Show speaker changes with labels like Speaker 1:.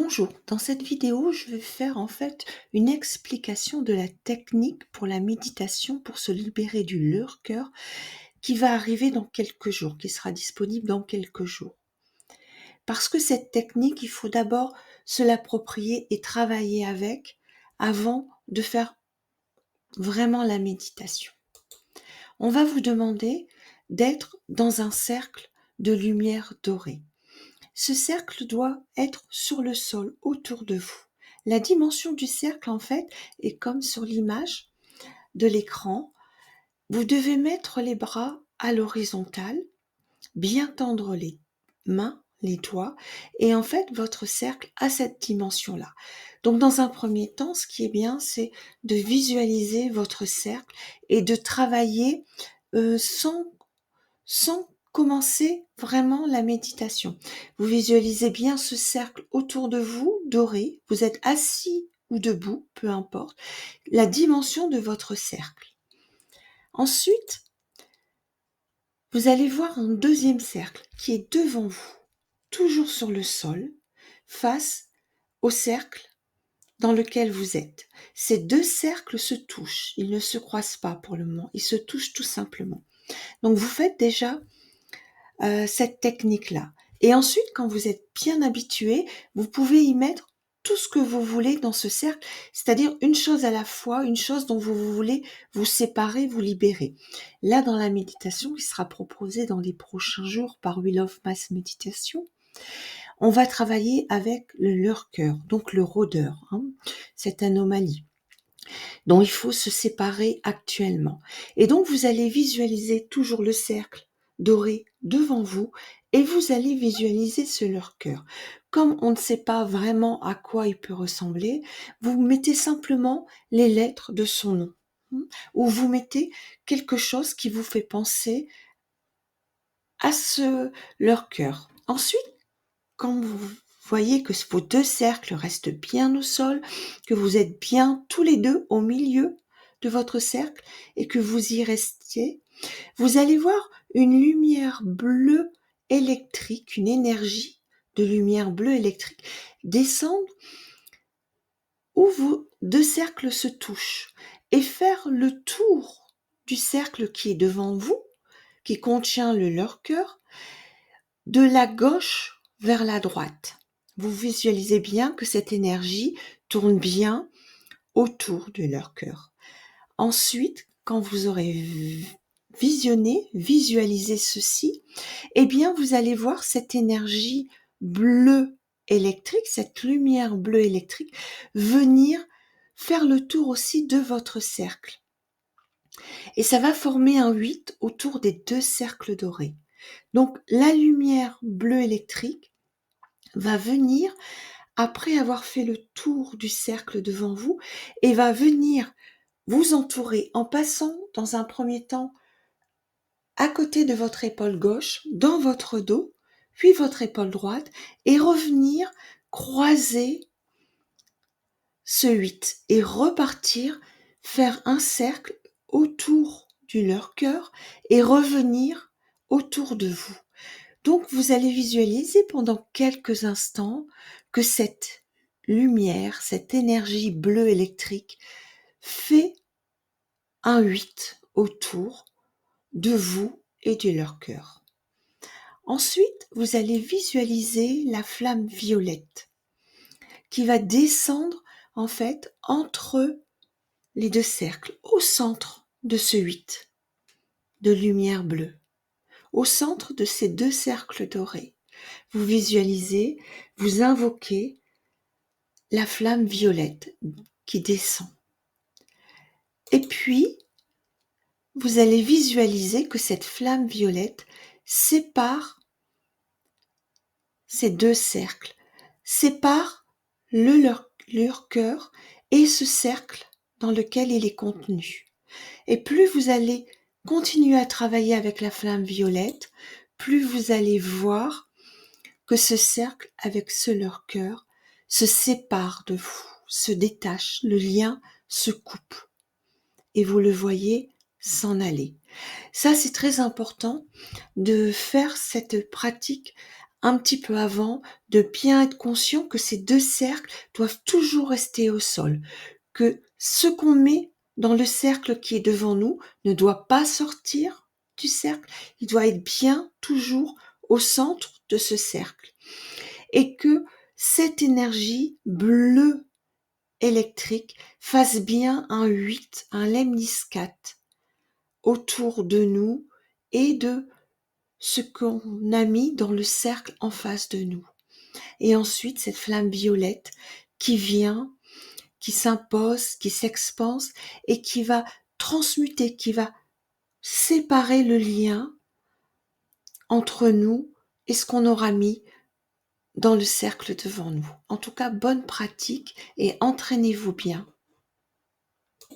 Speaker 1: Bonjour, dans cette vidéo, je vais faire une explication de la technique pour la méditation pour se libérer du lurker qui va arriver dans quelques jours, qui sera disponible dans quelques jours. Parce que cette technique, il faut d'abord se l'approprier et travailler avec avant de faire vraiment la méditation. On va vous demander d'être dans un cercle de lumière dorée. Ce cercle doit être sur le sol, autour de vous. La dimension du cercle, est comme sur l'image de l'écran. Vous devez mettre les bras à l'horizontale, bien tendre les mains, les doigts, et votre cercle a cette dimension-là. Donc, dans un premier temps, ce qui est bien, c'est de visualiser votre cercle et de travailler sans commencer vraiment la méditation. Vous visualisez bien ce cercle autour de vous, doré. Vous êtes assis ou debout, peu importe, la dimension de votre cercle. Ensuite, vous allez voir un deuxième cercle qui est devant vous, toujours sur le sol, face au cercle dans lequel vous êtes. Ces deux cercles se touchent, ils ne se croisent pas pour le moment, ils se touchent tout simplement. Donc vous faites déjà cette technique-là. Et ensuite, quand vous êtes bien habitué, vous pouvez y mettre tout ce que vous voulez dans ce cercle, c'est-à-dire une chose à la fois, une chose dont vous voulez vous séparer, vous libérer. Là, dans la méditation qui sera proposée dans les prochains jours par Wheel of Mass Méditation, on va travailler avec le lurker, donc le rôdeur, cette anomalie dont il faut se séparer actuellement. Et donc, vous allez visualiser toujours le cercle doré devant vous et vous allez visualiser ce lurker. Comme on ne sait pas vraiment à quoi il peut ressembler, vous mettez simplement les lettres de son nom ou vous mettez quelque chose qui vous fait penser à ce lurker. Ensuite, quand vous voyez que vos deux cercles restent bien au sol, que vous êtes bien tous les deux au milieu de votre cercle et que vous y restiez, vous allez voir une lumière bleue électrique, une énergie de lumière bleue électrique descendre où vos deux cercles se touchent et faire le tour du cercle qui est devant vous, qui contient le lurker, de la gauche vers la droite. Vous visualisez bien que cette énergie tourne bien autour de lurker. Ensuite, quand vous aurez visualisé ceci, eh bien, vous allez voir cette énergie bleue électrique, cette lumière bleue électrique, venir faire le tour aussi de votre cercle. Et ça va former un 8 autour des deux cercles dorés. Donc, la lumière bleue électrique va venir, après avoir fait le tour du cercle devant vous, et va venir vous entourer en passant dans un premier temps à côté de votre épaule gauche, dans votre dos, puis votre épaule droite, et revenir croiser ce 8 et repartir faire un cercle autour du lurker et revenir autour de vous. Donc, vous allez visualiser pendant quelques instants que cette lumière, cette énergie bleue électrique fait un 8 autour de vous et de leur cœur. Ensuite, vous allez visualiser la flamme violette qui va descendre entre les deux cercles, au centre de ce 8 de lumière bleue, au centre de ces deux cercles dorés. Vous visualisez, vous invoquez la flamme violette qui descend. Et puis, vous allez visualiser que cette flamme violette sépare ces deux cercles, sépare leur cœur et ce cercle dans lequel il est contenu. Et plus vous allez continuer à travailler avec la flamme violette, plus vous allez voir que ce cercle avec ce leur cœur se sépare de vous, se détache, le lien se coupe. Et vous le voyez s'en aller. Ça, c'est très important de faire cette pratique un petit peu avant, de bien être conscient que ces deux cercles doivent toujours rester au sol, que ce qu'on met dans le cercle qui est devant nous ne doit pas sortir du cercle, il doit être bien toujours au centre de ce cercle. Et que cette énergie bleue électrique fasse bien un 8, un lemniscate autour de nous et de ce qu'on a mis dans le cercle en face de nous. Et ensuite, cette flamme violette qui vient, qui s'impose, qui s'expanse et qui va transmuter, qui va séparer le lien entre nous et ce qu'on aura mis dans le cercle devant nous. En tout cas, bonne pratique et entraînez-vous bien.